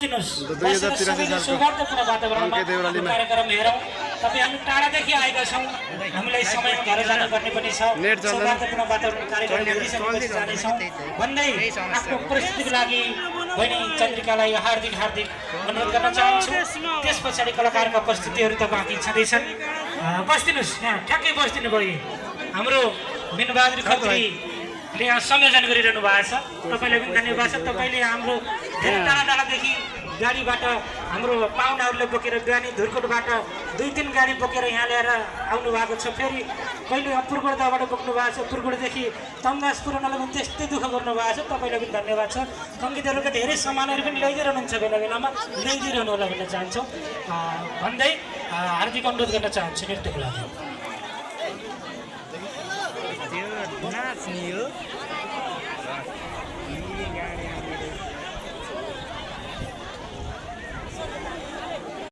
सौहार्दपूर्ण वातावरणमा कार्यक्रम हेरौँ। तपाईँ हामी टाढादेखि आएका छौँ, हामीलाई समय घर जानुपर्ने पनि छ। सौहार्दपूर्ण वातावरण कार्यक्रम हेरिसकेपछि जानेछौँ भन्दै आफ्नो उपस्थितिको लागि बहिनी चन्द्रिकालाई हार्दिक हार्दिक अनुरोध गर्न चाहन्छु। त्यस पछाडि कलाकारका उपस्थितिहरू त बाँकी छँदैछन्। बस्दिनुहोस्, यहाँ ठ्याक्कै बस्दिनु भयो। हाम्रो बिनबहादुर खत्रीले यहाँ संयोजन गरिरहनु भएको छ। तपाईँलाई पनि धन्यवाद छ। तपाईँले हाम्रो धेरै टाढा टाढादेखि गाडीबाट हाम्रो पाहुनाहरूले बोकेर बिहानी धुर्कोटबाट 2-3 गाडी बोकेर यहाँ ल्याएर आउनु भएको छ। फेरि कहिले पुर्गोडबाट बोक्नु भएको छ, पुर्गोडदेखि तम्दासपुर आउनलाई पनि त्यस्तै दुःख गर्नु भएको छ। तपाईँलाई पनि धन्यवाद छ। सङ्गीतहरूका धेरै सामानहरू पनि ल्याइदिइरहनुहुन्छ, बेला बेलामा ल्याइदिइरहनु होला भन्न चाहन्छौँ भन्दै हार्दिक अनुरोध गर्न चाहन्छु नृत्यको लागि।